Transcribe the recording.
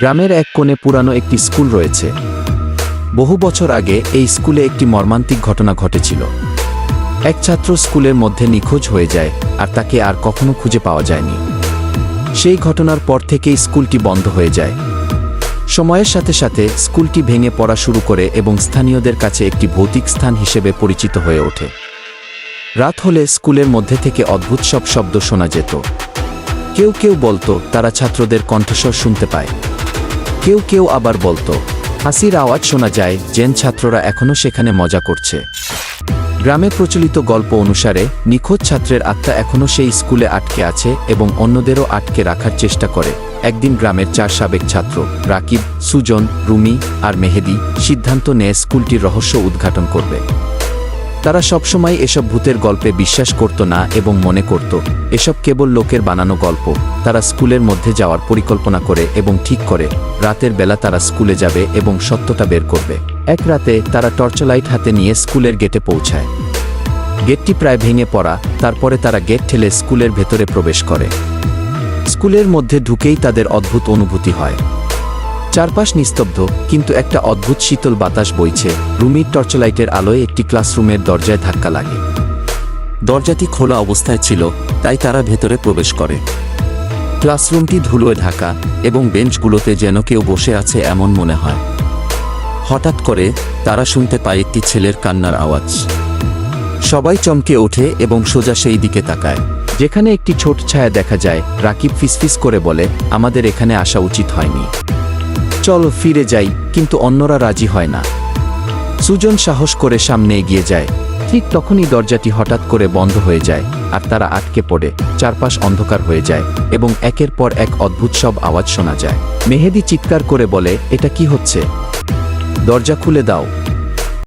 গ্রামের এক কোণে পুরানো একটি স্কুল রয়েছে। বহু বছর আগে এই স্কুলে একটি মর্মান্তিক ঘটনা ঘটেছিল। এক ছাত্র স্কুলের মধ্যে নিখোঁজ হয়ে যায়, আর তাকে আর কখনো খুঁজে পাওয়া যায়নি। সেই ঘটনার পর থেকেই স্কুলটি বন্ধ হয়ে যায়। সময়ের সাথে সাথে স্কুলটি ভেঙে পড়া শুরু করে এবং স্থানীয়দের কাছে একটি ভৌতিক স্থান হিসেবে পরিচিত হয়ে ওঠে। রাত হলে স্কুলের মধ্যে থেকে অদ্ভুত সব শব্দ শোনা যেত। কেউ কেউ বলতো তারা ছাত্রদের কণ্ঠস্বর শুনতে পায়। কেউ কেউ আবার বলতো হাসির আওয়াজ শোনা যায়, যেন ছাত্ররা এখনও সেখানে মজা করছে। গ্রামে প্রচলিত গল্প অনুসারে নিখোঁজ ছাত্রের আত্মা এখনও সেই স্কুলে আটকে আছে এবং অন্যদেরও আটকে রাখার চেষ্টা করে। একদিন গ্রামের 4 সাবেক ছাত্র রাকিব, সুজন, রুমি আর মেহেদি সিদ্ধান্ত নেয় স্কুলটির রহস্য উদ্ঘাটন করবে। তারা সবসময় এসব ভূতের গল্পে বিশ্বাস করত না এবং মনে করত এসব কেবল লোকের বানানো গল্প। তারা স্কুলের মধ্যে যাওয়ার পরিকল্পনা করে এবং ঠিক করে রাতের বেলা তারা স্কুলে যাবে এবং সত্যটা বের করবে। এক রাতে তারা টর্চলাইট হাতে নিয়ে স্কুলের গেটে পৌঁছায়। গেটটি প্রায় ভেঙে পড়া, তারপরে তারা গেট ঠেলে স্কুলের ভেতরে প্রবেশ করে। স্কুলের মধ্যে ঢুকেই তাদের অদ্ভুত অনুভূতি হয়। চারপাশ নিস্তব্ধ, কিন্তু একটা অদ্ভুত শীতল বাতাস বইছে। রুমির টর্চলাইটের আলোয় একটি ক্লাসরুমের দরজায় ধাক্কা লাগে। দরজাটি খোলা অবস্থায় ছিল, তাই তারা ভেতরে প্রবেশ করে। ক্লাসরুমটি ধুলোয় ঢাকা এবং বেঞ্চগুলোতে যেন কেউ বসে আছে এমন মনে হয়। হঠাৎ করে তারা শুনতে পায় একটি ছেলের কান্নার আওয়াজ। সবাই চমকে ওঠে এবং সোজা সেই দিকে তাকায়, যেখানে একটি ছোট ছায়া দেখা যায়। রাকিব ফিসফিস করে বলে, আমাদের এখানে আসা উচিত হয়নি, চলো ফিরে যাই। কিন্তু অন্যরা রাজি হয় না। সুজন সাহস করে সামনে এগিয়ে যায়। ঠিক তখনই দরজাটি হঠাৎ করে বন্ধ হয়ে যায়, আর তারা আটকে পড়ে। চারপাশ অন্ধকার হয়ে যায় এবং একের পর এক অদ্ভুত সব আওয়াজ শোনা যায়। মেহেদি চিৎকার করে বলে, এটা কি হচ্ছে? দরজা খুলে দাও।